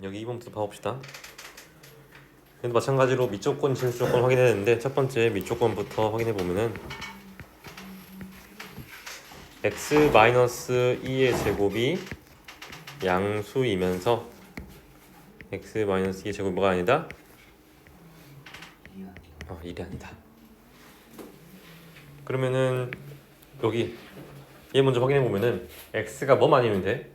여기 2번부터 봐봅시다. 얘도 마찬가지로 미조건, 진수조건 확인해야 되는데 첫 번째 미조건부터 확인해 보면은 x-2의 제곱이 양수이면서 x-2의 제곱이 뭐가 아니다? 1이 아니다. 그러면은 여기 얘 먼저 확인해 보면은 x가 뭐만 아니면 돼?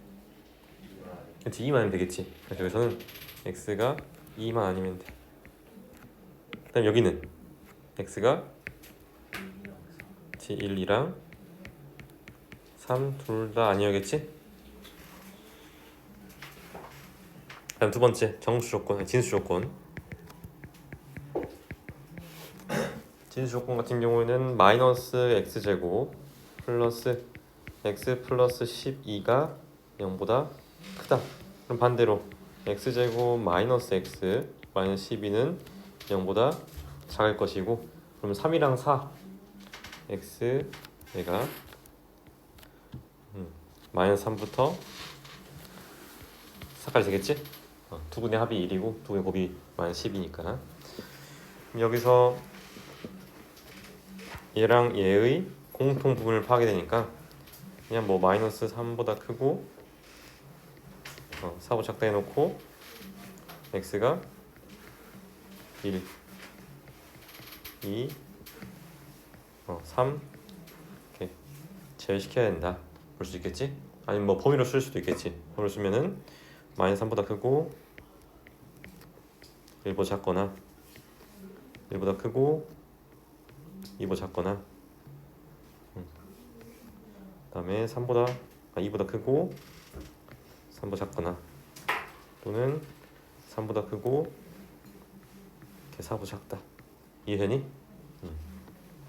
그렇지, 2만 아니면 되겠지. 그래서 여기서는 x가 2만 아니면 돼. 그 다음 여기는 x가 1, 2랑 3 둘 다 아니어야겠지? 그 다음 두 번째 정수조건, 진수조건. 진수조건 같은 경우에는 마이너스 x제곱 플러스 x 플러스 12가 0보다 크다. 그럼 반대로 x제곱 마이너스 x 마이너스 12는 0보다 작을 것이고, 그러면 3이랑 4 x 얘가 마이너스 3부터 4까지 되겠지? 두 군의 합이 1이고 두 군의 곱이 마이너스 10이니까 여기서 얘랑 얘의 공통 부분을 파악이 되니까 그냥 뭐 마이너스 3보다 크고 4보다 작다 해놓고 x가 1, 2, 3 이렇게 제외시켜야 된다 볼 수 있겠지? 아니면 뭐 범위로 쓸 수도 있겠지. 범위로 쓰면은 마이너스 3보다 크고 1보다 작거나 1보다 크고 2보다 작거나 그 다음에 2보다 크고 3보다 작거나 또는 3보다 크고 4보다 작다. 이해되니?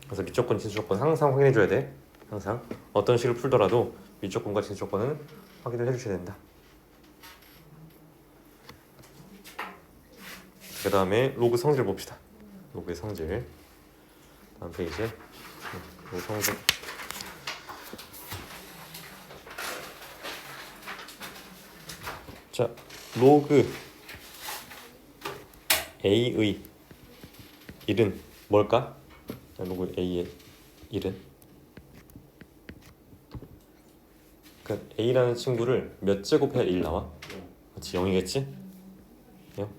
그래서 미조건, 진수조건 항상 확인해줘야 돼. 항상 어떤 식을 풀더라도 미조건과 진수조건은 확인을 해주셔야 된다. 그 다음에 로그 성질 봅시다. 로그의 성질. 다음 페이지에 로그 성질. 자, 로그 a의 1은 뭘까? 자, 로그 a의 1은 그러니까 a라는 친구를 몇 제곱해야 1 나와? 그렇지, 0이겠지? 0?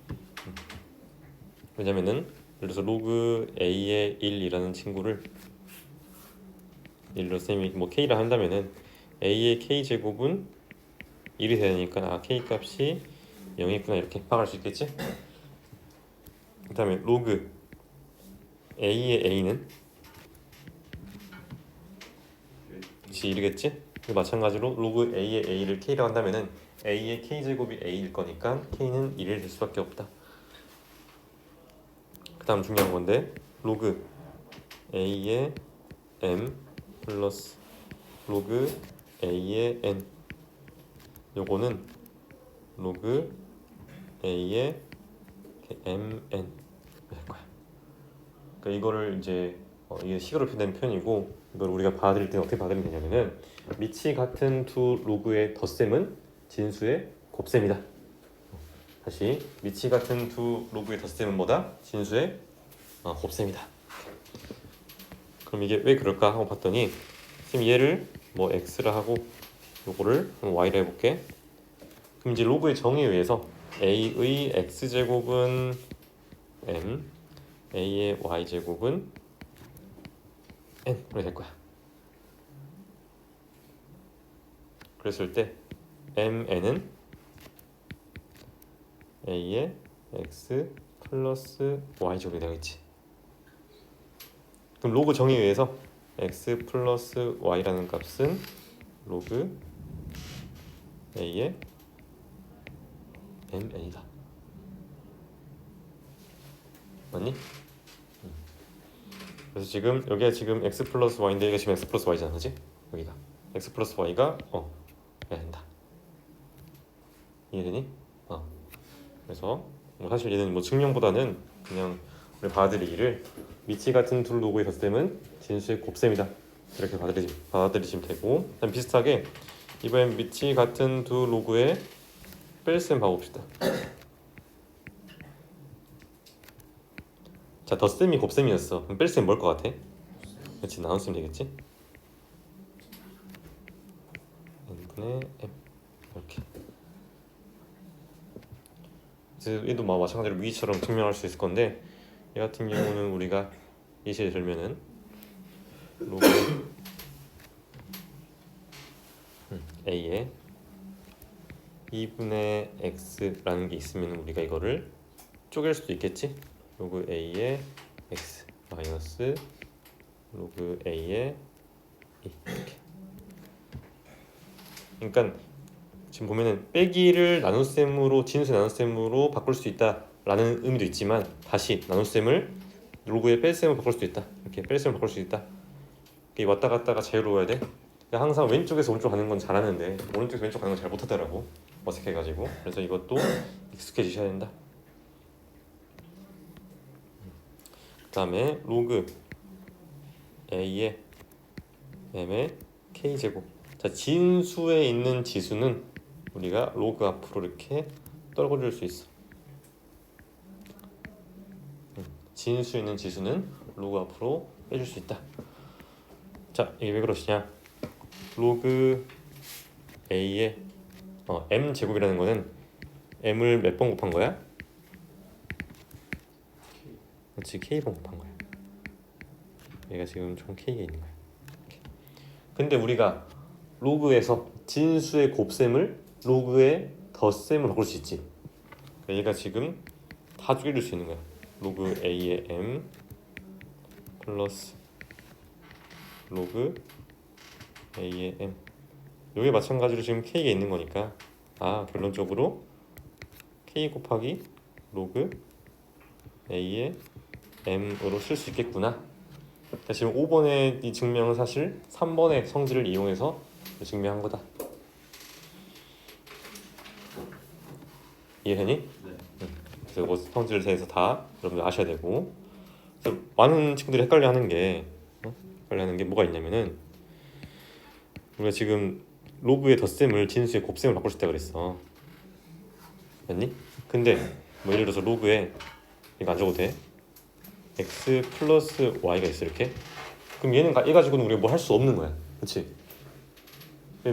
왜냐면은 예를 들어서 로그 a의 1이라는 친구를 예를 들어서 쌤이 뭐 k라 한다면은 a의 k제곱은 1이 되니까 k 값이 0이구나 이렇게 파악할 수 있겠지? 그 다음에 로그 a의 a는 1이겠지? 마찬가지로 로그 a의 a를 k라고 한다면은 a의 k제곱이 a일 거니까 k는 1이 될 수밖에 없다. 그 다음 중요한 건데 로그 a의 m 플러스 로그 a의 n 요거는 로그 a의 mn 될 거야. 그러니까 이거를 이제 이게 식으로 표현된 표현이고 이걸 우리가 받아들일 때는 어떻게 받으면 되냐면은 밑이 같은 두 로그의 덧셈은 진수의 곱셈이다. 다시 밑이 같은 두 로그의 덧셈은 뭐다? 진수의 곱셈이다. 그럼 이게 왜 그럴까 하고 봤더니 지금 얘를 뭐 x라 하고 요거를 y라 해볼게. 그럼 이제 로그의 정의에 의해서 a의 x제곱은 m, a의 y제곱은 n 이렇게 될 거야. 그랬을 때 mn은 a의 x 플러스 y제곱이 되겠지. 그럼 로그 정의에 의해서 x 플러스 y라는 값은 로그 a의 mn이다. 맞니? 그래서 지금 여기가 지금 x 플러스 y인데 여기가 지금 x 플러스 y잖아, 그렇지? 여기가 x 플러스 y가 해야 된다. 이해되니? 그래서 뭐 사실 얘는 뭐 증명보다는 그냥 우리 받아들이기를 밑이 같은 둘 로그의 덧셈은 진수의 곱셈이다 이렇게 받아들이시면 되고, 그다음 비슷하게 이번엔 밑이 같은 두 로그의 뺄셈 봐봅시다. 자, 덧셈이 곱셈이었어. 그럼 뺄셈 뭘 것 같아? 그렇지, 나눗셈 되겠지? n분의 m 이렇게. 그래서 얘도 뭐 마찬가지로 위처럼 증명할 수 있을 건데 얘 같은 경우는 우리가 예시를 들면은 로그 a에 2분의 x라는 게 있으면 우리가 이거를 쪼갤 수도 있겠지? 로그 a의 x 마이너스 로그 a의 2 이렇게. 그러니까 지금 보면은 빼기를 나눗셈으로 진수 나눗셈으로 바꿀 수 있다라는 의미도 있지만 다시 나눗셈을 로그의 뺄셈으로 바꿀 수도 있다. 이렇게 뺄셈을 바꿀 수 있다. 이게 왔다 갔다가 자유로워야 돼. 항상 왼쪽에서 오른쪽 가는 건 잘하는데 오른쪽에서 왼쪽 가는 건 잘 못하더라고. 어색해가지고. 그래서 이것도 익숙해지셔야 된다. 그 다음에 로그 a의 m의 k제곱. 자, 진수에 있는 지수는 우리가 로그 앞으로 이렇게 떨궈줄 수 있어. 진수에 있는 지수는 로그 앞으로 빼줄 수 있다. 자, 이게 왜 그러시냐? 로그 a의 m 제곱이라는 거는 m을 몇 번 곱한 거야? 그렇지, k번 곱한 거야. 얘가 지금 총 k가 있는 거야. 근데 우리가 로그에서 진수의 곱셈을 로그의 덧셈으로 바꿀 수 있지. 얘가 지금 다 쪼개줄 수 있는 거야. 로그 a의 m 플러스 로그 a의 m. 여기 마찬가지로 지금 k가 있는 거니까 결론적으로 k 곱하기 로그 a의 m으로 쓸 수 있겠구나. 지금 5번의 이 증명은 사실 3번의 성질을 이용해서 증명한 거다. 이해되니? 네. 그래서 이거 성질에 대해서 다 여러분들 아셔야 되고. 그래서 많은 친구들이 헷갈려하는 게 뭐가 있냐면은 우리가 지금 로그의 덧셈을 진수의 곱셈을 바꿀 수 있다 그랬어. 맞니? 근데 뭐 예를 들어서 로그에 이거 안 적어도 돼. x 플러스 y가 있어 이렇게. 그럼 얘 가지고는 우리가 뭐 할 수 없는 거야. 그렇지?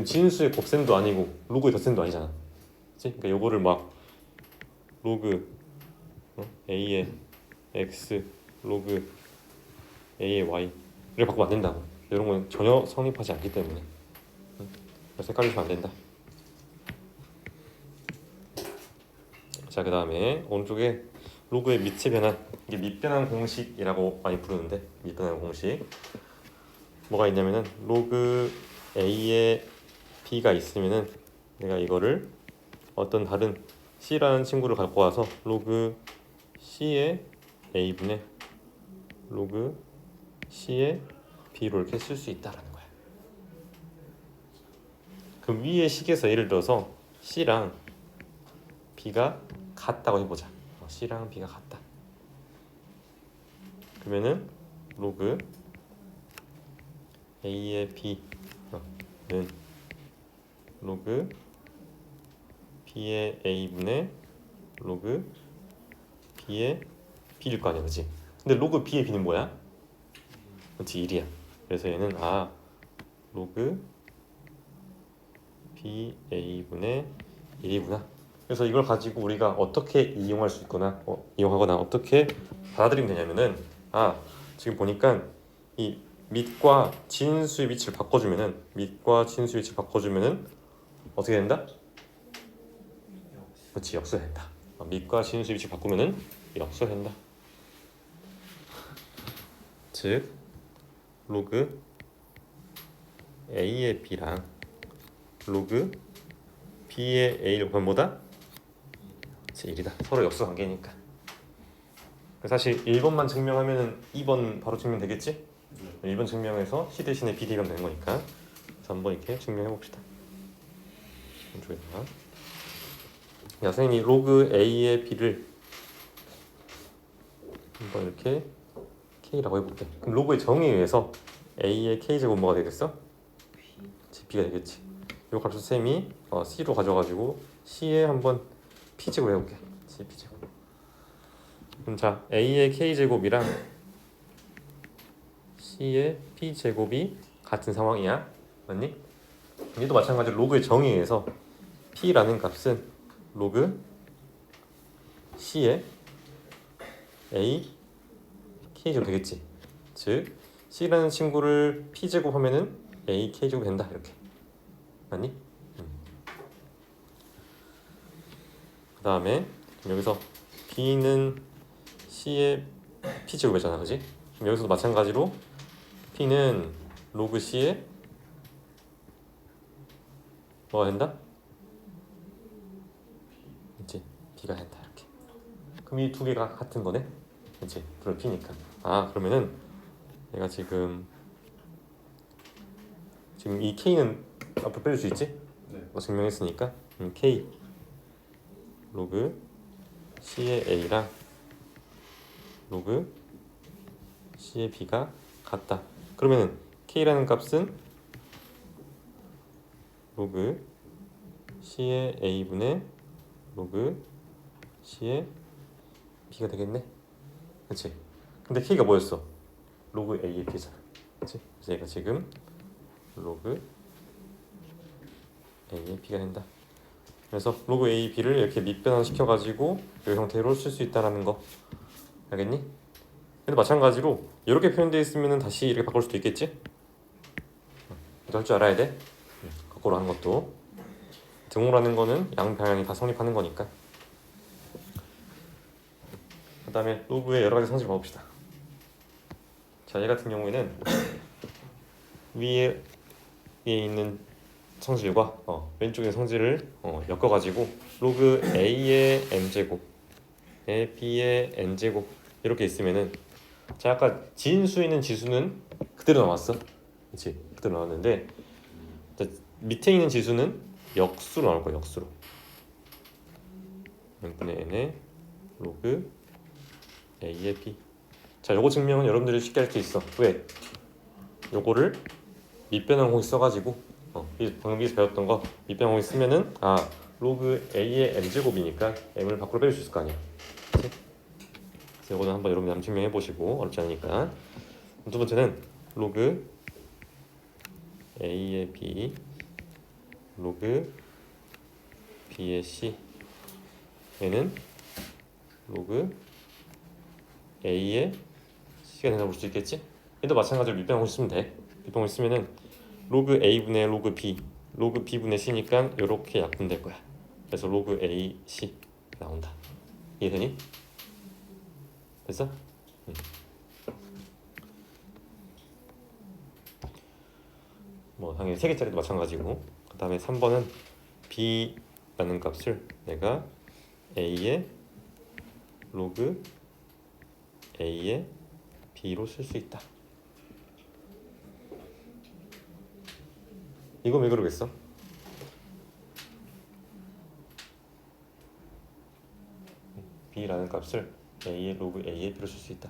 진수의 곱셈도 아니고 로그의 덧셈도 아니잖아. 그렇지? 그러니까 요거를 막 로그 a의 x 로그 a의 y를 바꾸면 안 된다고. 이런 건 전혀 성립하지 않기 때문에 그래서 헷갈리시면 안 된다. 자, 그 다음에 오른쪽에 로그의 밑의 변환, 이게 밑변환 공식이라고 많이 부르는데 밑변환 공식 뭐가 있냐면은 로그 a의 b가 있으면은 내가 이거를 어떤 다른 c라는 친구를 갖고 와서 로그 c의 a분의 로그 c의 b로 이렇게 쓸 수 있다라는 거야. 그 위의 식에서 예를 들어서 c랑 b가 같다고 해보자. c랑 b가 같다. 그러면은 로그 a의 b는 로그 b의 a분의 로그 b의 b일 거 아니야, 그렇지? 근데 로그 b의 b는 뭐야? 그렇지, 1이야. 그래서 얘는 로그 b a분의 1이구나. 그래서 이걸 가지고 우리가 어떻게 이용할 수 있거나 이용하거나 어떻게 받아들이면 되냐면은 지금 보니까 이 밑과 진수의 위치를 바꿔주면은 어떻게 된다? 그렇지, 역수된다. 밑과 진수의 위치를 바꾸면은 역수된다. 즉 로그 a의 b랑 로그 b의 a를 곱하면 뭐다? 1이다. 서로 역수 관계니까. 사실 1번만 증명하면은 2번 바로 증명되겠지? 1번 증명해서 c 대신에 b 대입하면 되는 거니까. 그래서 한번 이렇게 증명해 봅시다. 선생님이 로그 a의 b를 한번 이렇게 k라고 해볼게. 그럼 로그의 정의에 의해서 a의 k제곱 뭐가 되겠어? b가 되겠지. 이 값을 쌤이 c로 가져가지고 C에 한번 P제곱 해볼게. C P제곱. 그럼 자, A의 K제곱이랑 C의 P제곱이 같은 상황이야. 맞니? 얘도 마찬가지로 로그의 정의에 의해서 P라는 값은 로그 C의 A K제곱 되겠지. 즉 C라는 친구를 P제곱 하면은 A K제곱 된다. 이렇게. 맞니? 그 다음에 여기서 B는 C의 P제곱이잖아. 그지? 그럼 여기서도 마찬가지로 P는 로그 C의 뭐가 된다? 그치? B가 된다. 이렇게. 그럼 이 두 개가 같은 거네? 그치? 그럴 P니까. 아, 그러면은 내가 지금 이 K는 앞으로 빼줄 수 있지? 네. 증명했으니까 K 로그 C의 A랑 로그 C의 B가 같다. 그러면은 K라는 값은 로그 C의 A분의 로그 C의 B가 되겠네. 그치? 근데 K가 뭐였어? 로그 A의 B잖아. 그치? 그래서 얘가 지금 로그 A의 B가 된다. 그래서 로그 A, B를 이렇게 밑변환시켜가지고 이 형태로 쓸 수 있다는 거 알겠니? 근데 마찬가지로 이렇게 표현되어 있으면 다시 이렇게 바꿀 수도 있겠지? 이것도 할 줄 알아야 돼. 거꾸로 하는 것도 등호라는 거는 양방향이 다 성립하는 거니까. 그 다음에 로그의 여러 가지 성질을 봐봅시다. 자, 얘 같은 경우에는 위에 있는 성질과 왼쪽의 성질을 엮어가지고 로그 A의 M제곱 B의 N제곱 이렇게 있으면은 자, 아까 진수에 있는 지수는 그대로 나왔어. 그치? 그대로 나왔는데 자, 밑에 있는 지수는 역수로 나올 거야. 역수로 n분의 n의 로그 A의 B. 자, 요거 증명은 여러분들이 쉽게 할 수 있어. 왜? 요거를 밑변환공식 써가지고 방금 위에서 배웠던 거 밑변환공식 쓰면은 로그 A의 M제곱이니까 M을 밖으로 빼줄 수 있을 거 아니야. 그치? 그래서 요거는 한번 여러분들 한번 증명해 보시고 어렵지 않으니까. 두 번째는 로그 A의 B 로그 B의 C 얘는 로그 A의 C가 된다고 볼 수 있겠지? 얘도 마찬가지로 밑변환공식 쓰면 돼. 밑변환공식 쓰면은 로그 A분의 로그 B분의 C니까 이렇게 약분될 거야. 그래서 로그 A, C 나온다. 이해되니? 됐어? 뭐 당연히 3개짜리도 마찬가지고. 그 다음에 3번은 B라는 값을 내가 A의 로그 A의 B로 쓸 수 있다. 이건 왜 그러겠어? B라는 값을 A의 로그 A의 B로 쓸 수 있다.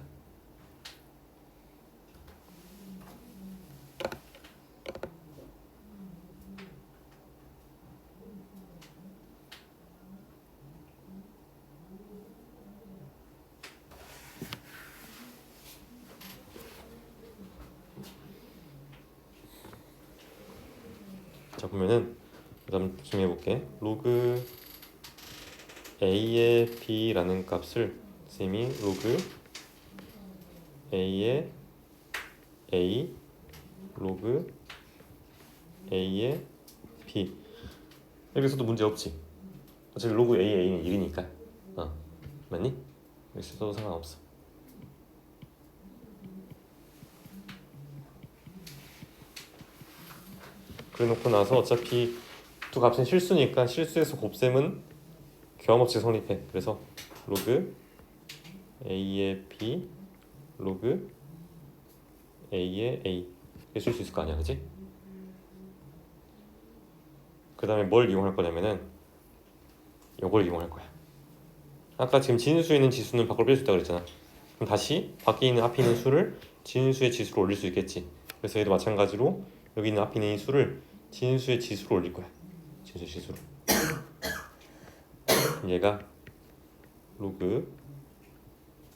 자, 보면은 그다음 증명해볼게. 로그 A의 B라는 값을 쌤이 로그 A의 A 로그 A의 B 이렇게 써도 문제 없지. 어차피 로그 A는 1이니까 맞니? 이렇게 써도 상관없어. 그래놓고 나서 어차피 두 값은 실수니까 실수에서 곱셈은 교함없이 성립해. 그래서 로그 A의 B 로그 A의 A 이렇게 쓸 수 있을 거 아니야, 그치? 그 다음에 뭘 이용할 거냐면은 이걸 이용할 거야. 아까 지금 진수에 있는 지수는 밖으로 뺄 수 있다고 그랬잖아. 그럼 다시 밖에 있는 앞에 있는 수를 진수의 지수로 올릴 수 있겠지. 그래서 얘도 마찬가지로 여기 있는 앞에 있는 이 수를 진수의 지수로 올릴 거야. 진수의 지수로. 얘가 로그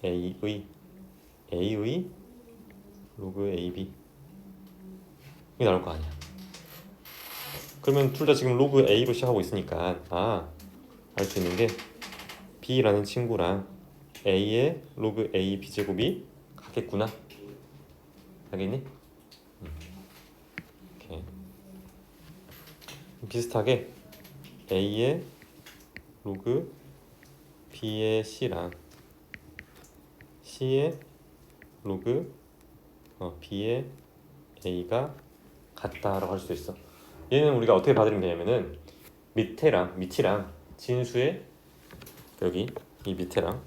A의 로그 AB 이게 나올 거 아니야. 그러면 둘 다 지금 로그 A로 시작하고 있으니까 알 수 있는 게 B라는 친구랑 A의 로그 A B제곱이 같겠구나. 알겠니? 이렇게. 비슷하게 A의 로그 B의 C랑 C의 로그 B의 A가 같다라고 할 수 있어. 얘는 우리가 어떻게 받으면 되냐면은 밑이랑 진수의 여기 이 밑에랑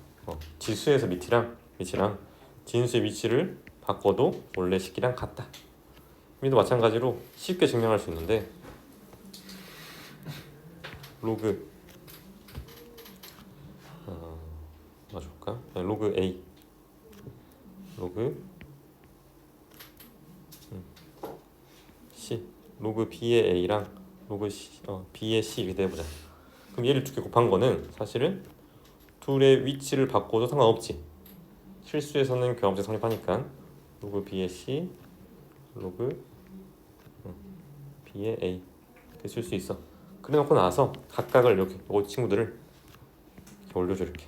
지수에서 밑이랑 진수의 위치를 바꿔도 원래 식이랑 같다. 여기도 마찬가지로 쉽게 증명할 수 있는데 로그 뭐가 좋을까? 로그 A 로그 C 로그 B의 A랑 로그 C, B의 C 이렇게 내보자. 그럼 얘를 두 개 곱한 거는 사실은 둘의 위치를 바꿔도 상관없지. 실수에서는 교합제 성립하니까 로그 B의 C 로그 B의 A 이렇게 쓸 수 있어. 그래놓고 나서 각각을 이렇게 이 친구들을 이렇게 올려줘. 이렇게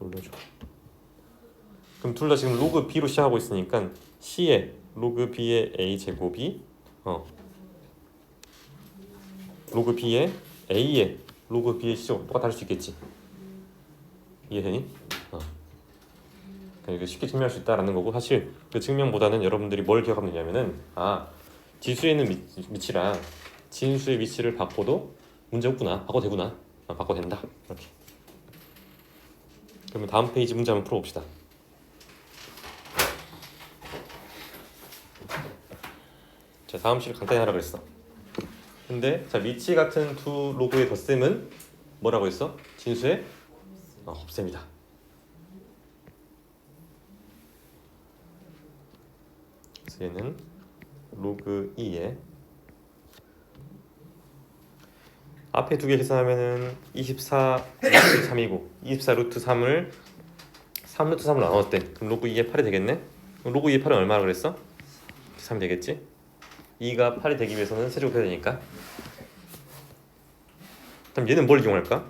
올려줘. 그럼 둘 다 지금 로그 B로 시작하고 있으니까 C의 로그 B의 A 제곱이 로그 B의 A의 로그 B의 C제곱 똑같아 할 수 있겠지. 이해되니? 그러니까 쉽게 증명할 수 있다라는 거고, 사실 그 증명보다는 여러분들이 뭘 기억하면 되냐면은 지수에 있는 위치랑 진수의 위치를 바꿔도 문제 없구나, 바꿔도 되구나, 바꿔도 된다. 이렇게. 그러면 다음 페이지 문제 한번 풀어봅시다. 자, 다음 실 간단히 하라 그랬어. 근데 자, 위치 같은 두 로그의 덧셈은 뭐라고 했어? 진수의 곱셈이다. 그래서 얘는 로그 2에 앞에 두 개 계산하면은 24 루트 3이고 24 루트 3을 3 루트 3을 나눴대. 그럼 로그 2의 8이 되겠네? 그럼 로그 2의 8은 얼마나 그랬어? 3이 되겠지? 2가 8이 되기 위해서는 세제곱해야 되니까. 그럼 얘는 뭘 이용할까?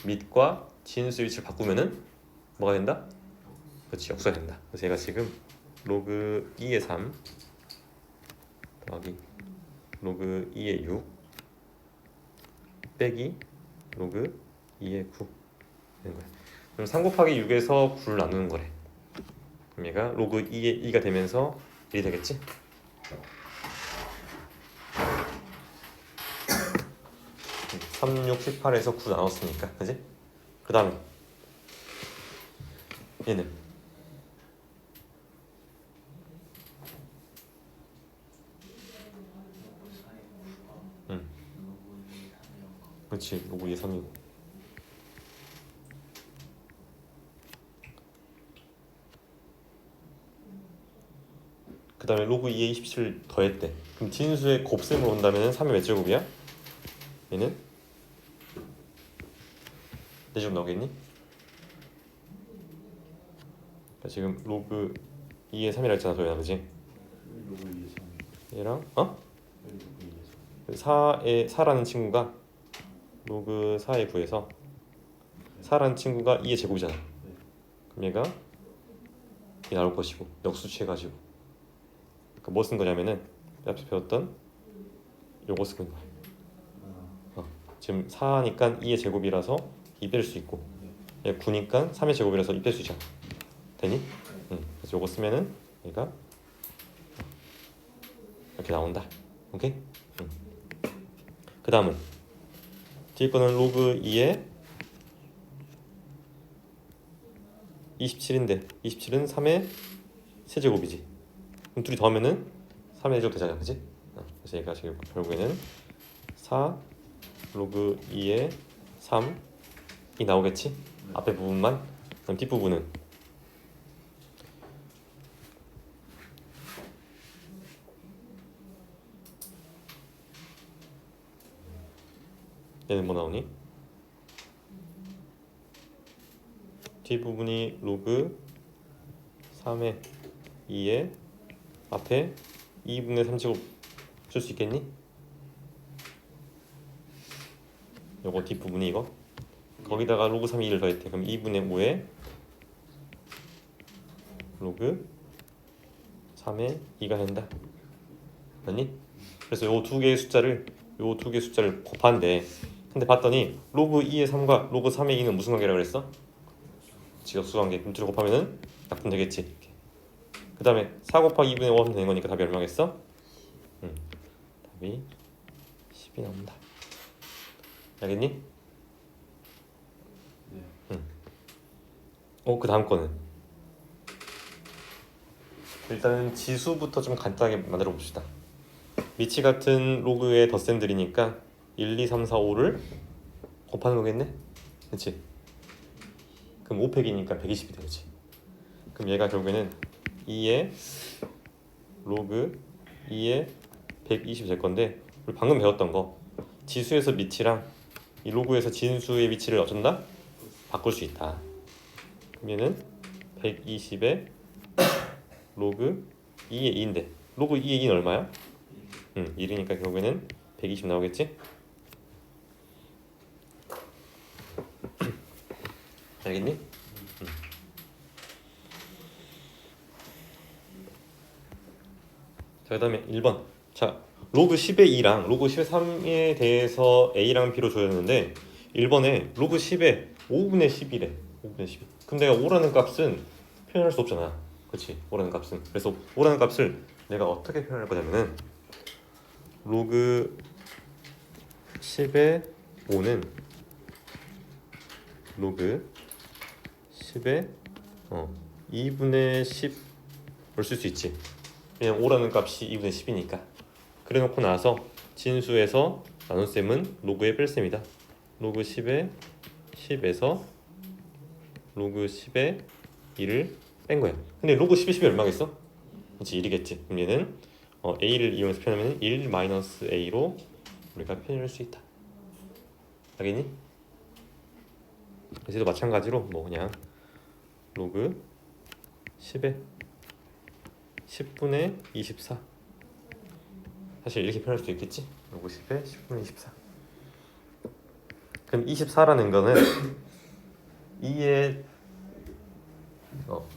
밑과 진수 위치를 바꾸면은 뭐가 된다? 그렇지, 역수가 된다. 그래서 얘가 지금 로그 2의 3 더하기 로그 2의 6 빼기 로그 2의 9 되는 거야. 그럼 3 곱하기 6에서 9를 나누는 거래. 그럼 얘가 로그 2의 2가 되면서 1이 되겠지? 3, 6, 18에서 9 나눴으니까, 그지? 그 다음에 얘는 그렇지, 로그 2의 3이고 그 다음에 로그 2의 27을 더했대. 그럼 진수의 곱셈으로 온다면 3의 몇 제곱이야? 얘는 4제곱 나오겠니? 그러니까 지금 로그 2의 3이라 했잖아, 소연아, 그지? 얘랑 4라는 친구가 로그 4의 9에서 4라는 친구가 2의 제곱이잖아. 그럼 얘가 이게 나올 것이고 역수 취해가지고 그러니까 뭐 쓴 거냐면은 앞서 배웠던 요거 쓴 거야. 지금 4니까 2의 제곱이라서 2 뺄 수 있고, 얘 9니까 3의 제곱이라서 2 뺄 수 있잖아. 되니? 그래서 요거 쓰면은 얘가 이렇게 나온다. 오케이? 그 다음은 뒤에 거는 로그 2의 27인데 27은 3의 세제곱이지. 그럼 둘이 더하면은 3의 제곱 되잖아, 그지? 그래서 얘가 지금 결국에는 4 로그 2의 3이 나오겠지? 앞에 부분만. 그럼 뒷부분은 얘는 뭐 나오니? 뒷부분이 로그 3의 2의 앞에 2분의 3제곱 쓸 수 있겠니? 요거 뒷부분이 이거 거기다가 로그 3의 2를 더했대. 그럼 2분의 5에 로그 3의 2가 된다. 맞니? 그래서 요 두 개의 숫자를 곱한대. 근데 봤더니 로그 2의 3과 로그 3의 2는 무슨 관계라고 그랬어? 직역수 관계. 그럼 둘을 곱하면은 약분 되겠지. 그 다음에 4 곱하기 2분의 5 하면 되는 거니까 답이 얼마겠어? 답이 10이 나온다. 알겠니? 네. 그 다음 거는 일단은 지수부터 좀 간단하게 만들어 봅시다. 미치 같은 로그의 덧셈들이니까 1, 2, 3, 4, 5를 곱하는 거겠네? 그치? 그럼 5팩이니까 120이 되지. 그럼 얘가 결국에는 2의 로그 2의 120이 될 건데 우리 방금 배웠던 거 지수에서 미치랑 이 로그에서 진수의 위치를 어쩐다? 바꿀 수 있다. 그럼 얘는 120의 로그 2의 2인데 로그 2의 2는 얼마야? 1이니까 결국에는 120 나오겠지? 알겠니? 자, 그 다음에 1번. 자, 로그 10의 2랑 로그 10의 3에 대해서 A랑 B로 줘였는데 1번에 로그 10의 5분의 10이래. 5분의 10. 그럼 내가 5라는 값은 표현할 수 없잖아. 그렇지? 5라는 값은. 그래서 5라는 값을 내가 어떻게 표현할 거냐면은 로그 10의 5는 로그 10의 2분의 10을 쓸 수 있지. 그냥 5라는 값이 2분의 10이니까. 그래 놓고 나서 진수에서 나눗셈은 로그의 뺄셈이다. 로그 10의 10에서 로그 10의 2를 뺀 거야. 근데 로그 10의 10이 얼마겠어? 그렇지, 1이겠지. 그럼 얘는 A를 이용해서 표현하면 1 마이너스 A로 우리가 표현할 수 있다. 알겠니? 그래서 마찬가지로 뭐 그냥 로그 10의 10분의 24 사실 이렇게 표현할 수도 있겠지? 로그 10의 10분의 24 그럼 24라는 거는 2의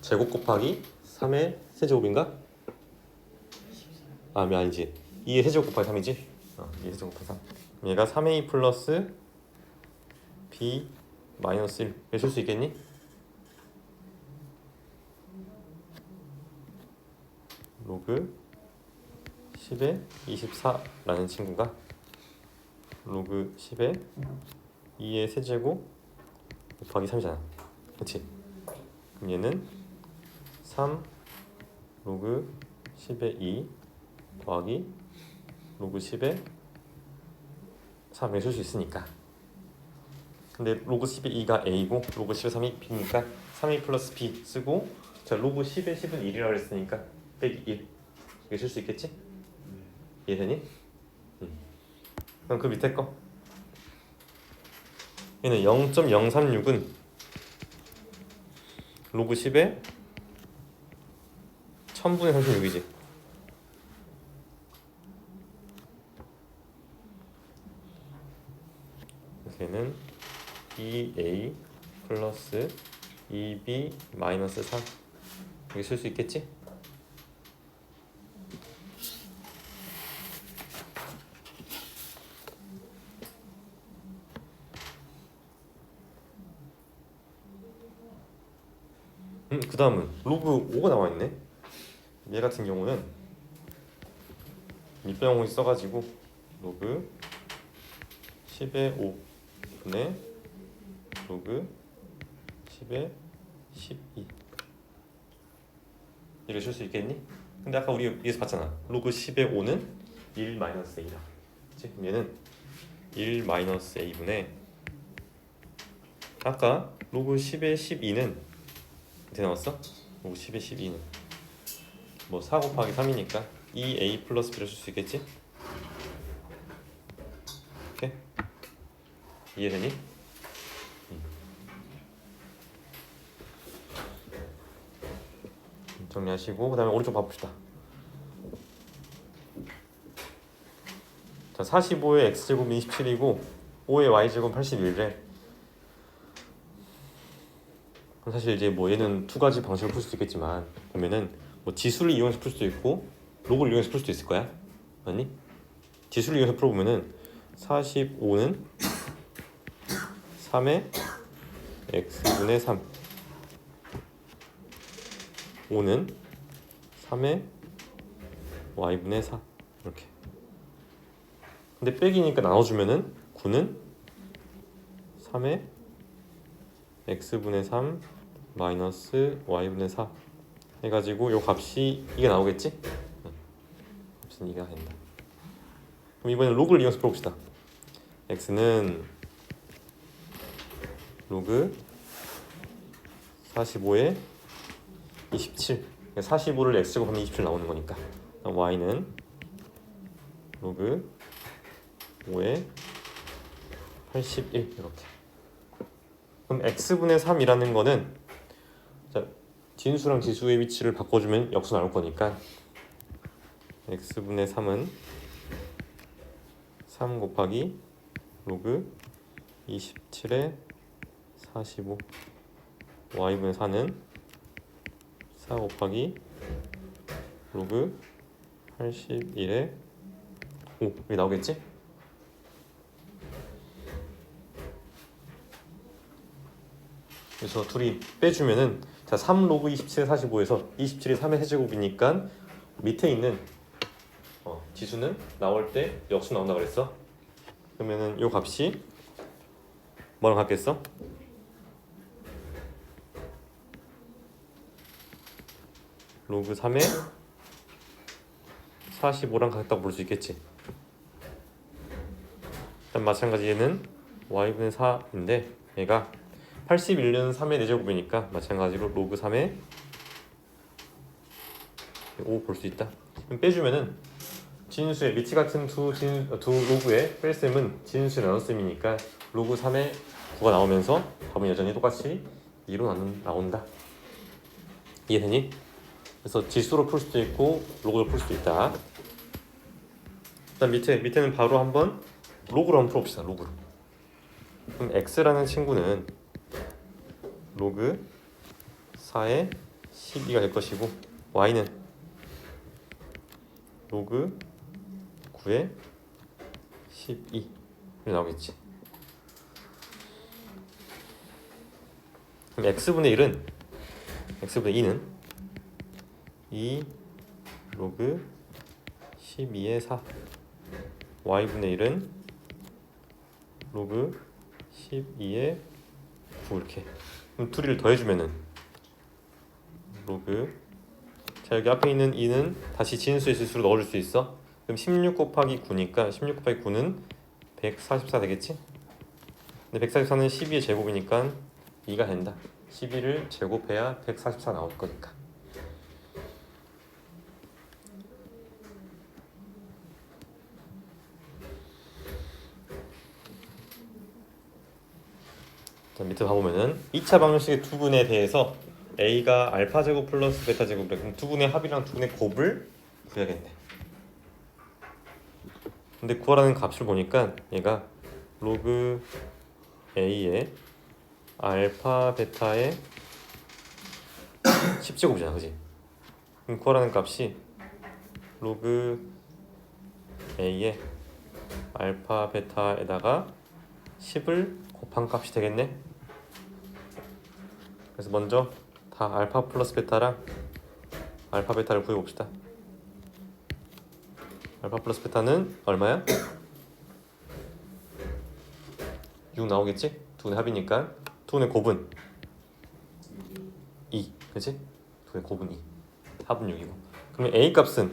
제곱 곱하기 3의 세제곱인가? 아니지 2의 세제곱 곱하기 3이지? 2의 세제곱 곱하기 3 얘가 3a 플러스 b 마이너스 1 이렇게 쓸 수 있겠니? 로그 10의 24라는 친구가 로그 10의 2의 세제곱 곱하기 3이잖아. 그치? 그럼 얘는 3 로그 10의 2 더하기 로그 10의 3을 쓸 수 있으니까. 근데 로그 10의 2가 A고 로그 10의 3이 B니까 3A 플러스 B 쓰고 자 로그 10의 10은 1이라고 했으니까 빼기 1 이게 쓸 수 있겠지? 이해되니? 그럼 그 밑에 거 얘는 0.036은 로그 10의 1000분의 36이지. 그래서 얘는 2a 플러스 2b 마이너스 3 여기 쓸 수 있겠지? 그 다음은 로그 5가 나와있네. 얘 같은 경우는 밑변형이 써가지고 로그 10의 5분의 로그 10의 12 이렇게 쓸 수 있겠니? 근데 아까 우리 여기서 봤잖아. 로그 10의 5는 1 마이너스 A다. 그치? 그럼 얘는 1 마이너스 A분의 아까 로그 10의 12는 어떻게 나왔어? 로그 10의 12는 뭐 4 곱하기 3이니까 2A 플러스 B를 쓸 수 있겠지? 오케이? 이해되니? 정리하시고 그 다음에 오른쪽 봐봅시다. 자, 45의 x제곱은 27이고 5의 y제곱은 81래. 사실 이제 뭐 얘는 두 가지 방식으로 풀 수도 있겠지만 보면은 뭐 지수를 이용해서 풀 수도 있고 로그를 이용해서 풀 수도 있을 거야. 아니? 지수를 이용해서 풀어보면은 45는 3의 x분의 3, 5는 3의 y분의 4 이렇게. 근데 빼기니까 나눠주면은 9는 3의 x분의 3 마이너스 y분의 4 해가지고 요 값이 이게 나오겠지? 값은 이게 된다. 그럼 이번엔 로그를 이용해서 풀어봅시다. x는 로그 45에 27, 45를 x제곱하면 27 나오는 거니까. y는 로그 5에 81 이렇게. 그럼 x분의 3이라는 거는 자, 진수랑 지수의 위치를 바꿔주면 역수 나올 거니까 x분의 3은 3 곱하기 로그 27에 45, y분의 4는 4 곱하기 로그 81에 5 이게 나오겠지? 그래서 둘이 빼주면은 자, 3 로그 27에 45에서 27이 3의 세제곱이니까 밑에 있는 지수는 나올 때 역수 나온다 그랬어. 그러면은 요 값이 뭐랑 같겠어? 로그 3에 45랑 같다고 볼 수 있겠지. 일단 마찬가지 얘는 y분의 4인데 얘가 81은 3의 4제곱이니까 마찬가지로 로그 3에 5 볼 수 있다. 그럼 빼주면은 진수의 밑이 같은 두 로그의 뺄셈은 진수의 나눗셈이니까 로그 3의 9가 나오면서 답은 여전히 똑같이 2로 나온다. 이해되니? 그래서 지수로 풀 수도 있고 로그로 풀 수도 있다. 일단 밑에는 바로 한번 로그로 한번 풀어봅시다. 로그로. 그럼 x라는 친구는 로그 4의 12가 될 것이고 y는 로그 9의 12 이렇게 나오겠지. 그럼 x분의 2는 2 로그 12의 4, y분의 1은 로그 12의 9 이렇게. 그럼 둘이를 더해주면은 로그, 자 여기 앞에 있는 2는 다시 진수의 실수로 넣어줄 수 있어. 그럼 16 곱하기 9니까 16 곱하기 9는 144 되겠지? 근데 144는 12의 제곱이니까 2가 된다. 12를 제곱해야 144 나올 거니까. 자, 밑에 봐보면은 2차 방정식의 두분에 대해서 a가 알파 제곱 플러스 베타 제곱이래. 그럼 두분의 합이랑 두분의 곱을 구해야겠네. 근데 구하라는 값을 보니까 얘가 로그 a의 알파 베타의 10제곱이잖아, 그지? 그럼 구하라는 값이 로그 a의 알파 베타에다가 10을 곱한 값이 되겠네. 그래서 먼저 다 알파 플러스 베타랑 알파 베타를 구해봅시다. 알파 플러스 베타는 얼마야? 6 나오겠지? 두분의 합이니까. 두분의 곱은 2, 그치? 두분의 곱은 2, 합은 6이고. 그러면 a 값은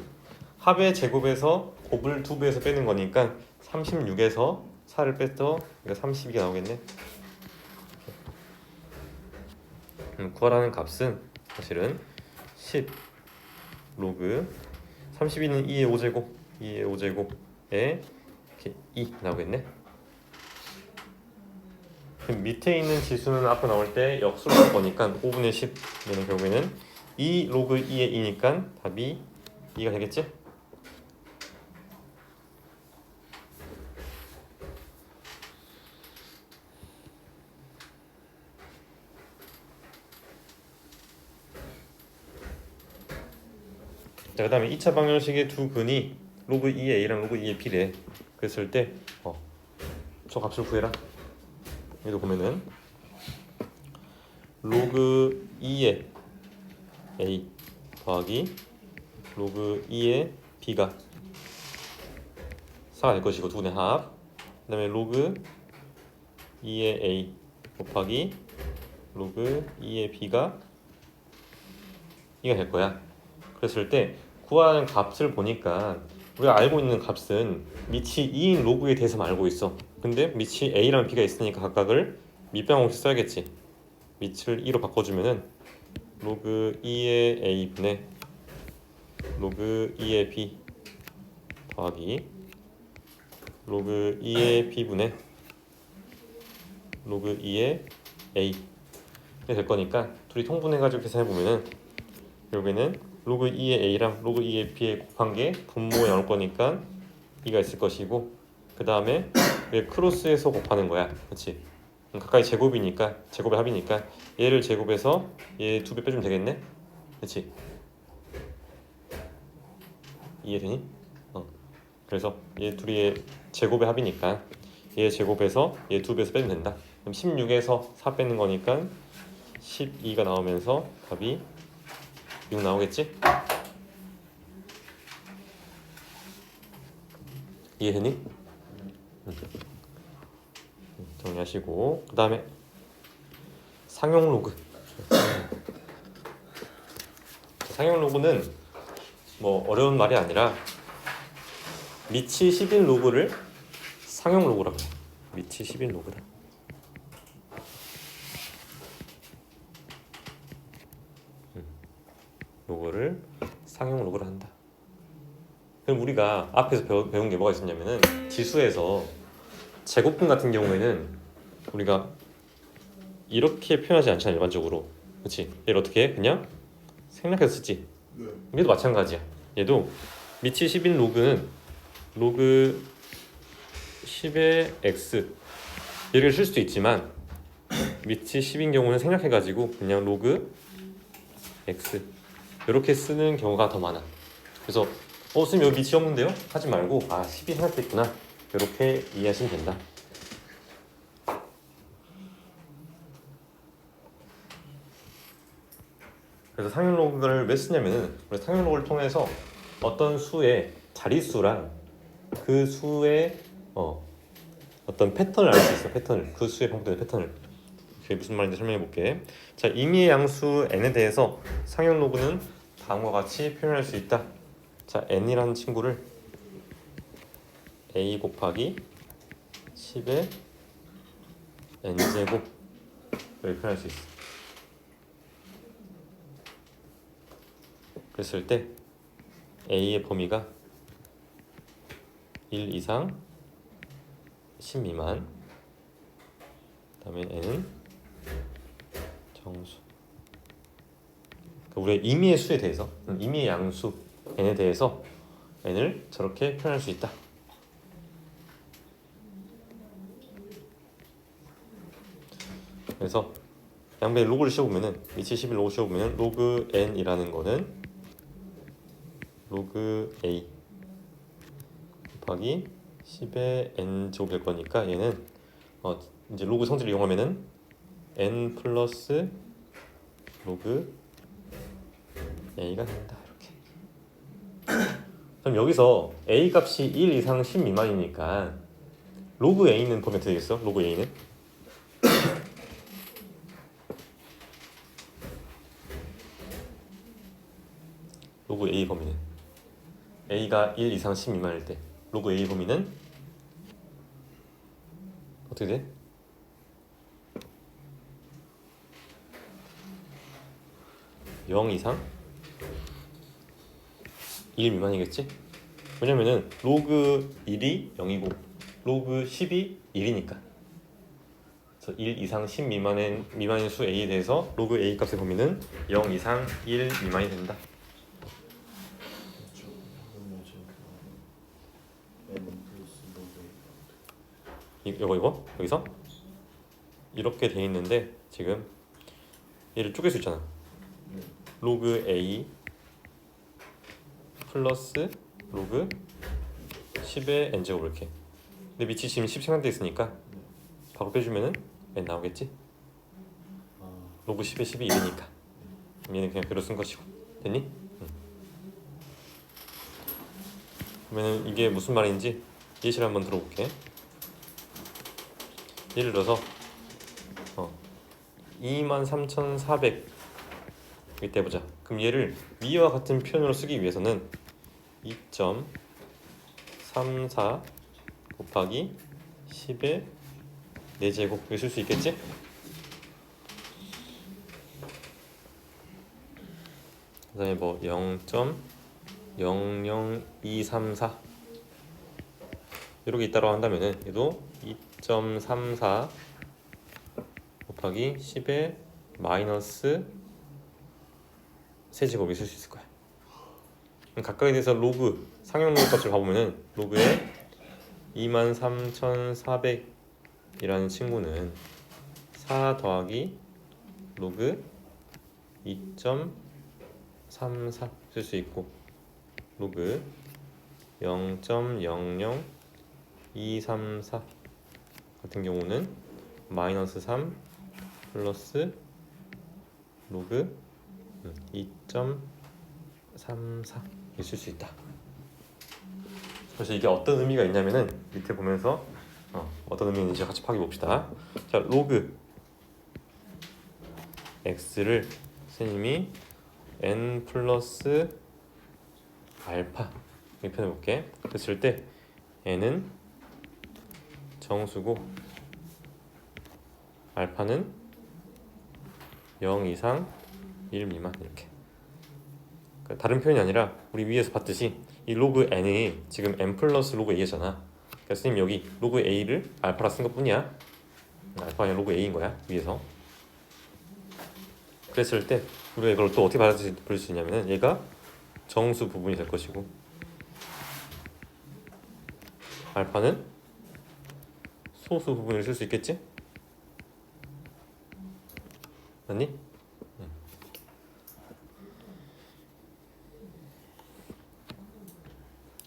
합의 제곱에서 곱을 2배에서 빼는 거니까 36에서 4를 뺐더 그러니까 32가 나오겠네. 구하라는 값은 사실은 10 로그 32는 2의 5제곱 2의 5제곱에 이렇게 2 나오겠네. 그럼 밑에 있는 지수는 앞으로 나올 때 역수로 나올 거니까 5분의 10 얘는 결국에는 2 로그 2의 2니까 답이 2가 되겠지? 자, 그 다음에 2차 방정식의 두 근이 로그 2의 A랑 로그 2의 B래. 그랬을 때 저 값을 구해라. 여기도 보면은 로그 2의 A 더하기 로그 2의 B가 4가 될 것이고 두 근의 합. 그 다음에 로그 2의 A 곱하기 로그 2의 B가 2가 될 거야. 그랬을 때 구하는 값을 보니까 우리가 알고 있는 값은 밑이 2인 로그에 대해서만 알고 있어. 근데 밑이 A랑 B가 있으니까 각각을 밑변 공식 써야겠지. 밑을 2로 바꿔주면은 로그 2의 A분의 로그 2의 B 더하기 로그 2의 B분의 로그 2의 A 이렇게 될 거니까 둘이 통분해가지고 계산해보면은 결국에는 로그 2의 A랑 로그 2의 B의 곱한 게 분모에 나올 거니까 2가 있을 것이고 그 다음에 왜 크로스해서 곱하는 거야. 그렇지? 가까이 제곱이니까 제곱의 합이니까 얘를 제곱해서 얘 2배 빼주면 되겠네. 그렇지? 이해되니? 그래서 얘 둘이 제곱의 합이니까 얘 제곱해서 얘 2배에서 빼면 된다. 그럼 16에서 4 빼는 거니까 12가 나오면서 답이 6 나오겠지? 이해되니? 정리하시고 그 다음에 상용 로그. 상용 로그는 뭐 어려운 말이 아니라 밑이 10인 로그를 상용 로그라고 해. 밑이 10인 로그다. 로그를 상용 로그를 한다. 그럼 우리가 앞에서 배운 게 뭐가 있었냐면은 지수에서 제곱분 같은 경우에는 우리가 이렇게 표현하지 않잖아 일반적으로. 그렇지? 얘를 어떻게 해? 그냥 생략해서 쓰지. 얘도 마찬가지야. 얘도 밑이 10인 로그는 로그 10의 x 얘를 쓸 수도 있지만 밑이 10인 경우는 생략해가지고 그냥 로그 x 이렇게 쓰는 경우가 더 많아. 그래서 선생님 여기 밑이 없는데요? 하지 말고 10이 생략됐구나 이렇게 이해하시면 된다. 그래서 상용 로그를 왜 쓰냐면은 우리 상용 로그를 통해서 어떤 수의 자릿수랑 그 수의 어떤 패턴을 알 수 있어. 패턴을 그 수의 반복되는 패턴을. 그게 무슨 말인지 설명해 볼게. 자, 임의의 양수 n에 대해서 상용 로그는 다음과 같이 표현할 수 있다. 자, n이라는 친구를 a 곱하기 10의 n제곱 이렇게 표현할 수 있어. 그랬을 때 a의 범위가 1 이상 10 미만, 그 다음에 n은 정수. 우리의 임의의 수에 대해서, 임의의 양수 n에 대해서 n을 저렇게 표현할 수 있다. 그래서 양변에 로그를 씌워보면은 밑에 11 로그 씌워보면은 로그 n이라는 거는 로그 a 곱하기 10의 n 제곱 될 거니까 얘는 이제 로그 성질을 이용하면은 n 플러스 로그 a가 된다. 이렇게. 그럼 여기서 a 값이 1 이상 10 미만이니까 로그 a는 보면 되겠어? 로그 a는 로그 a 범위는 a가 1 이상 10 미만일 때 로그 a 범위는 어떻게 돼? 0 이상 1 미만이겠지? 왜냐면은 로그 1이 0이고 로그 10이 1이니까. 그래서 1 이상 10 미만인 수 a에 대해서 로그 a 값의 범위는 0 이상 1 미만이 된다. 이거 여기서 이렇게 돼 있는데 지금 얘를 쪼갤 수 있잖아. 로그 a 플러스 로그 10의 n제곱 이렇게. 근데 밑이 지금 10 생각돼 있으니까 바로 빼주면은 n 나오겠지? 로그 10에 10이 1이니까 얘는 그냥 그대로 쓴 것이고. 됐니? 응. 그러면은 이게 무슨 말인지 예시를 한번 들어볼게. 예를 들어서 23,400 이때 보자. 그럼 얘를 위와 같은 표현으로 쓰기 위해서는 2.34 곱하기 10의 4제곱 이렇게 쓸 수 있겠지? 그 다음에 뭐 0.00234 이렇게 있다고 한다면은 얘도 2.34 곱하기 10의 마이너스 세제곱이 쓸 수 있을 거야. 각각에 대해서 로그 상용 로그 값을 봐보면은 로그의 23,400이라는 친구는 4 더하기 로그 2.34 쓸 수 있고 로그 0.00234 같은 경우는 마이너스 3 플러스 로그 2.34 있을 수 있다. 그래서 이게 어떤 의미가 있냐면은 밑에 보면서 어떤 의미가 있는지 같이 파악해 봅시다. 자, 로그 x를 선생님이 n 플러스 알파 이렇게 표현해 볼게. 그랬을 때 n은 정수고 알파는 0 이상 1 미만 이렇게. 그러니까 다른 표현이 아니라 우리 위에서 봤듯이 이 로그 n이 지금 n 플러스 로그 a잖아. 그러니까 선생님 여기 로그 a를 알파라 쓴 것뿐이야. 알파가 아니라 로그 a인 거야 위에서. 그랬을 때 우리가 이걸 또 어떻게 받아들일 수 있냐면은 얘가 정수 부분이 될 것이고 알파는 소수 부분을 쓸 수 있겠지? 맞니?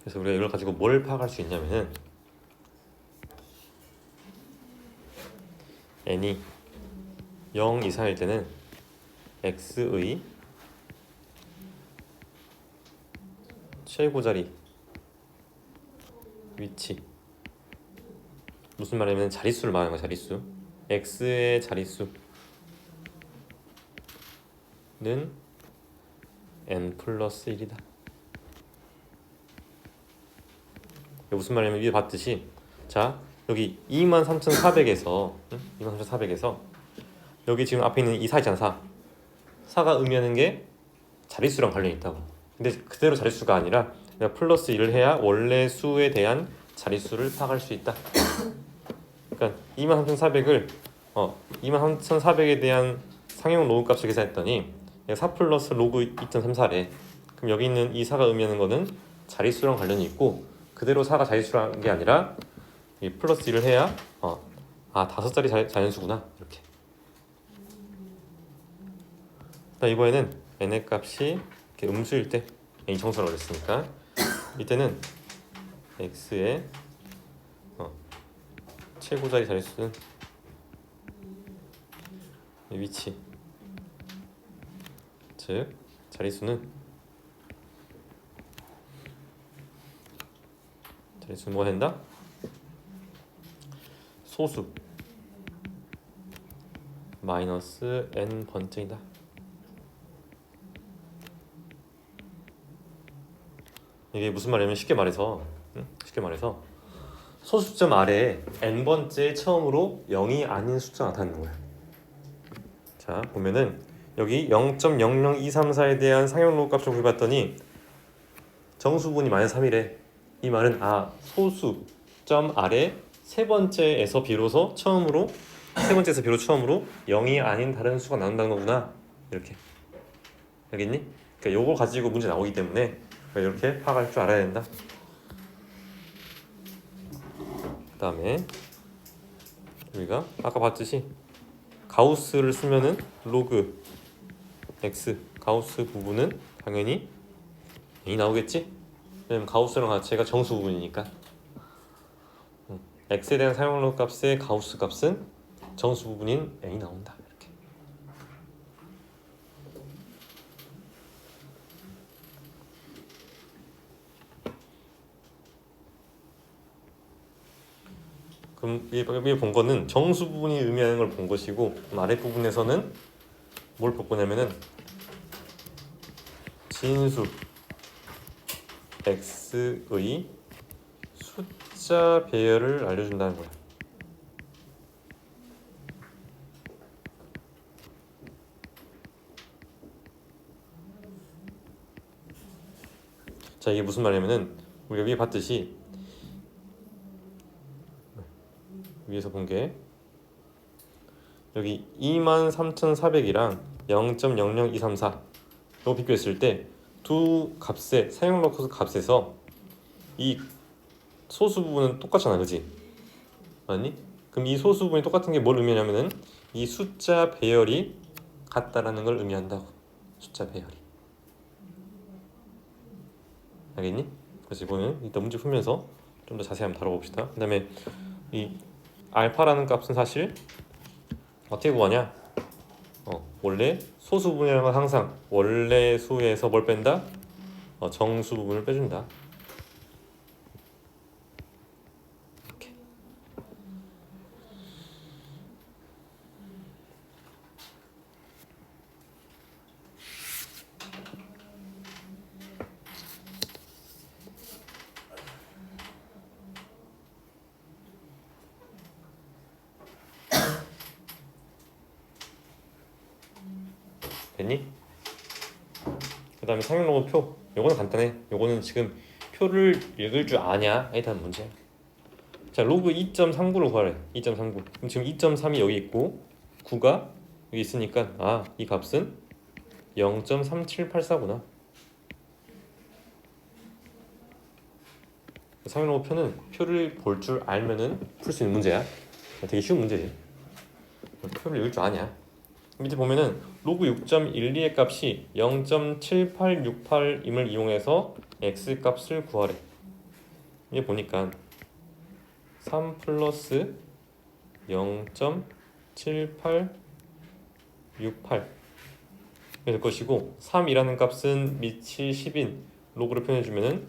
그래서 우리가 이걸 가지고 뭘 파악할 수 있냐면은 n이 0 이상일 때는 x의 최고자리 위치 무슨 말이냐면 자릿수를 말하는 거야. 자릿수 x의 자릿수는 n 플러스 1이다. 무슨 말이냐면 위에 봤듯이 자 여기 23,400에서 23,400에서 여기 지금 앞에 있는 이 4 있잖아. 4가 의미하는 게 자릿수랑 관련이 있다고. 근데 그대로 자릿수가 아니라 내가 플러스 1을 해야 원래 수에 대한 자릿수를 파악할 수 있다. 그러니까 23,400을 23,400에 대한 상용 로그 값을 계산했더니 4 플러스 로그 2.34래. 그럼 여기 있는 이 4가 의미하는 거는 자릿수랑 관련이 있고 그대로 4가 자릿수라는 게 아니라 이 플러스 1을 해야 5자리 자연수구나 이렇게. 이번에는 n의 값이 이렇게 음수일 때 n이 정수라고 그랬으니까 이때는 x의 최고자리 자릿수는 위치 즉 자릿수는 뭐가 된다? 소수 마이너스 n 번째이다. 이게 무슨 말이냐면 쉽게 말해서 소수점 아래에 n번째 처음으로 0이 아닌 숫자가 나타나는 거야. 자 보면은 여기 0.00234에 대한 상용 로그 값을 구해봤더니 정수분이 마이너스 3이래. 이 말은 소수점 아래 세 번째에서 비로소 처음으로 세 번째에서 비로 처음으로 0이 아닌 다른 수가 나온다는 거구나. 이렇게. 알겠니? 그러니까 요걸 가지고 문제 나오기 때문에 이렇게 파악할 줄 알아야 된다. 그 다음에 우리가 아까 봤듯이 가우스를 쓰면은 로그 x 가우스 부분은 당연히 n이 나오겠지? 왜냐면 가우스랑 같이가 정수 부분이니까. x에 대한 사용로 값의 가우스 값은 정수 부분인 n이 나온다. 이렇게. 그럼 위에 본 거는 정수 부분이 의미하는 걸 본 것이고, 아래 부분에서는 뭘 볼 거냐면은 진수 x의 숫자 배열을 알려준다는 거야. 자, 이게 무슨 말이냐면은 우리가 위에 봤듯이 위에서 본 게 여기 23,400이랑 0.00234 이거 비교했을 때 두 값의 사용 로커스 값에서 이 소수 부분은 똑같잖아, 그지? 맞니? 그럼 이 소수 부분이 똑같은 게 뭘 의미하냐면은 이 숫자 배열이 같다라는 걸 의미한다고. 숫자 배열이. 알겠니? 그래서 이거는 일단 문제 풀면서 좀 더 자세히 한번 다뤄봅시다. 그 다음에 이 알파라는 값은 사실 어떻게 구하냐? 원래 소수 부분이라는 건 항상 원래 수에서 뭘 뺀다? 정수 부분을 빼준다. 이렇게. 됐니? 그 다음에 상용로그 표. 요거는 간단해. 요거는 지금 표를 읽을 줄 아냐에 대한 문제야. 자, 로그 2.39를 구하래. 2.39. 그럼 지금 2.3이 여기 있고 9가 여기 있으니까 이 값은 0.3784구나. 상용로그 표는 표를 볼 줄 알면은 풀 수 있는 문제야. 되게 쉬운 문제지. 표를 읽을 줄 아냐. 밑에 보면은 로그 6.12의 값이 0.7868임을 이용해서 x 값을 구하래. 이게 보니까 3 플러스 0.7868 될 것이고 3이라는 값은 밑이 10인 로그로 표현해주면은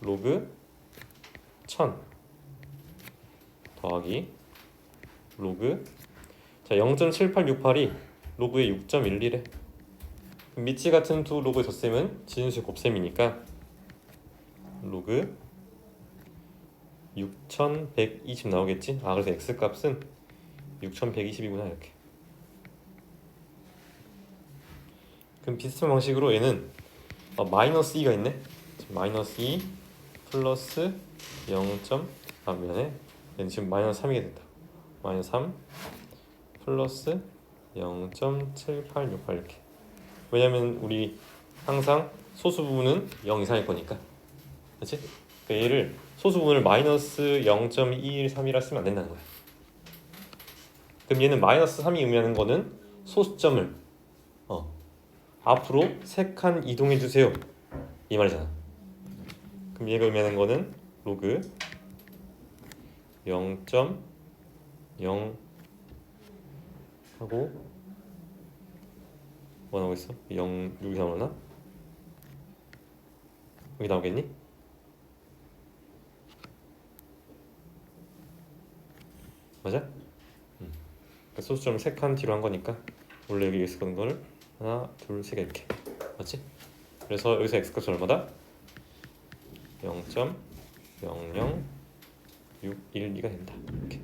로그 1000 더하기 로그 자 0.7868이 로그의 6.11에 밑이 같은 두 로그의 덧셈은 진수의 곱셈이니까 로그 6120 나오겠지? 그래서 x값은 6120이구나 이렇게. 그럼 비슷한 방식으로 얘는 마이너스 2가 있네? 마이너스 2 플러스 0. 미안해. 얘는 지금 마이너스 3이게 된다. 마이너스 3 플러스 0.7868 이렇게. 왜냐면 우리 항상 소수 부분은 0 이상일 거니까. 그렇지? 그러니까 얘를 소수 부분을 마이너스 0.213이라 쓰면 안 된다는 거야. 그럼 얘는 마이너스 3이 의미하는 거는 소수점을 앞으로 3칸 이동해 주세요 이 말이잖아. 그럼 얘가 의미하는 거는 로그 0.0 하고 뭐 나오겠어? 0 여기 나오나? 여기 나오겠니? 맞아? 그러니까 소수점을 3칸 뒤로 한 거니까 원래 여기 있었던 걸 하나, 둘, 세 개 이렇게. 맞지? 그래서 여기서 x값이 얼마다? 0.0062가 된다. 이렇게.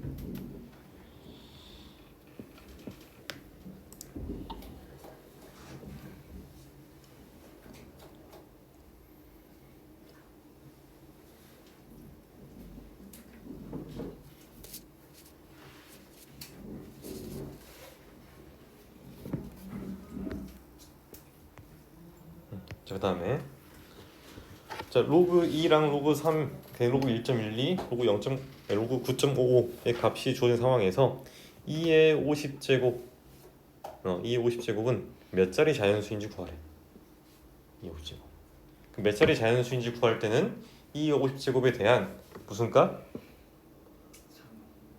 자, 그다음에 자 로그 2랑 로그 3, 로그 1.12, 로그 0. 로그 9.55의 값이 주어진 상황에서 2의 50제곱 2의 50제곱은 몇 자리 자연수인지 구하래. 2의 50제곱. 몇 자리 자연수인지 구할 때는 2의 50제곱에 대한 무슨 값?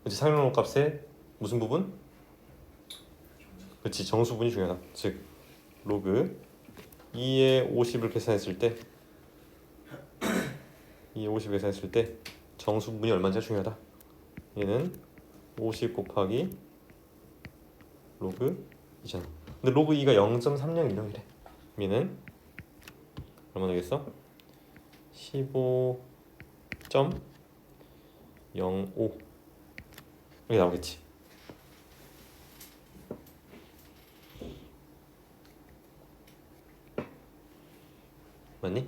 그렇지, 상용로 값의 무슨 부분? 그렇지, 정수분이 중요하다. 즉 로그 2의 50을 계산했을 때 2의 50을 계산했을 때 정수분이 얼마인지가 중요하다. 얘는 50 곱하기 로그 2잖아. 근데 로그 2가 0.3010이래. 얘는 얼마 되겠어? 15.05 이렇게 나오겠지. 맞니?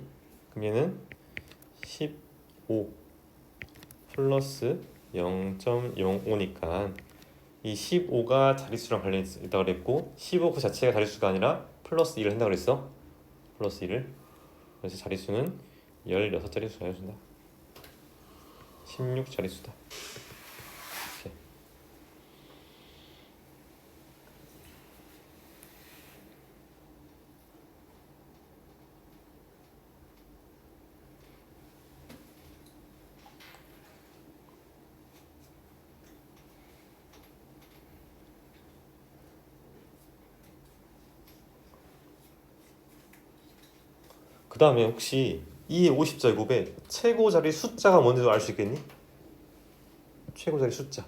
그럼 얘는 15 플러스 0.05니까 이 15가 자릿수랑 관련있다고 그랬고 15 그 자체가 자릿수가 아니라 플러스 1을 한다고 그랬어. 플러스 1을. 그래서 자릿수는 16자릿수가 해준다. 16자릿수다. 이렇게. 그 다음에 혹시 이 50제곱의 최고 자리 숫자가 뭔지도 알 수 있겠니? 최고 자리 숫자.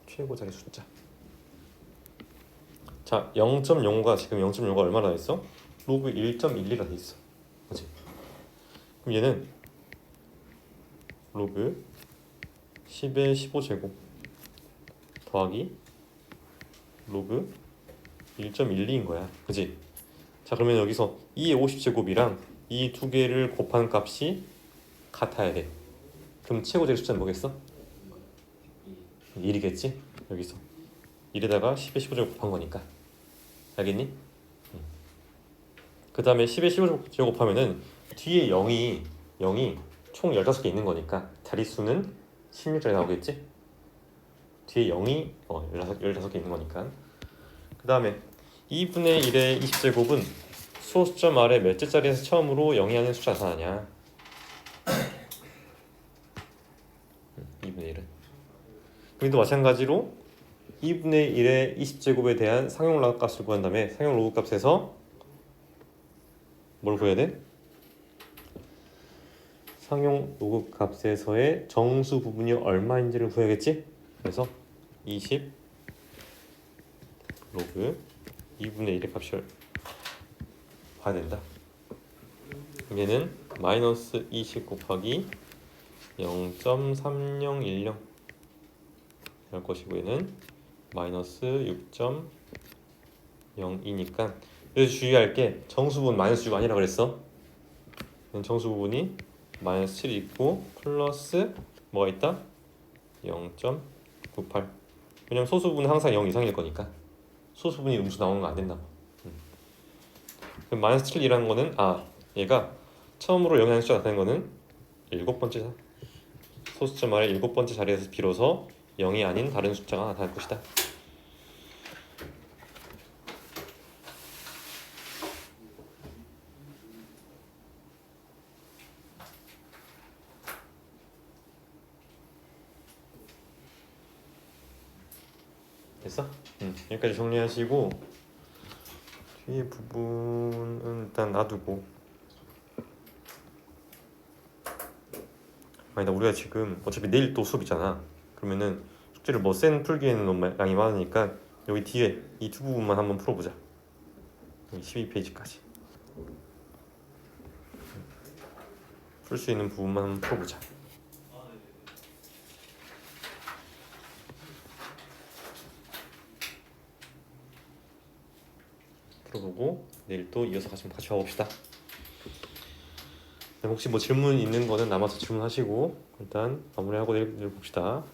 최고 자리 숫자. 자, 0.05가 지금 0.05가 얼마나 있어? 로그 1.12가 돼 있어. 그렇지? 그럼 얘는 로그 10의 15제곱 더하기 로그 1.12인 거야. 그치? 자, 그러면 여기서 2의 50제곱이랑 이 두 개를 곱한 값이 같아야 돼. 그럼 최고 자리 숫자는 뭐겠어? 1이겠지? 여기서 1에다가 10의 15제곱 곱한 거니까. 알겠니? 그 다음에 10의 15제곱 곱하면은 뒤에 0이 총 15개 있는 거니까 자릿수는 16자리 나오겠지? 뒤에 0이 16개 있는 거니까. 그 다음에 2분의 1의 20제곱은 소수점 아래 몇째 자리에서 처음으로 0이 하는 숫자 나타나냐. 2분의 1은. 여기도 마찬가지로 2분의 1의 20제곱에 대한 상용 로그 값을 구한 다음에 상용 로그 값에서 뭘 구해야 돼? 상용 로그 값에서의 정수 부분이 얼마인지를 구해야겠지? 그래서 20 로그 2분의 1의 값을 봐야 된다. 얘는 마이너스 20 곱하기 0.3010 할 것이고 얘는 마이너스 6.02니까 여기서 주의할 게 정수분 마이너스 6 아니라 그랬어. 정수 부분이 마이너스 7이 있고 플러스 뭐가 있다? 0.98. 왜냐면 소수분은 항상 0 이상일 거니까 소수분이 음수 나오는 거 안 된다. 그럼 마이너스 7이라는 거는 얘가 처음으로 영향 숫자 나타낸 거는 7번째다. 소수점 아래 7번째 자리에서 비로소 0이 아닌 다른 숫자가 나타날 것이다. 됐어? 여기까지 정리하시고 뒤에 부분은 일단 놔두고 아니다, 우리가 지금 어차피 내일 또 수업 있잖아. 그러면은 숙제를 뭐 센 풀기에는 너무 양이 많으니까 여기 뒤에 이 두 부분만 한번 풀어보자. 12페이지까지 풀 수 있는 부분만 한번 풀어보자. 풀어보고 내일 또 이어서 같이 봐봅시다. 혹시 뭐 질문 있는 거는 남아서 질문하시고 일단 마무리하고 내일 봅시다.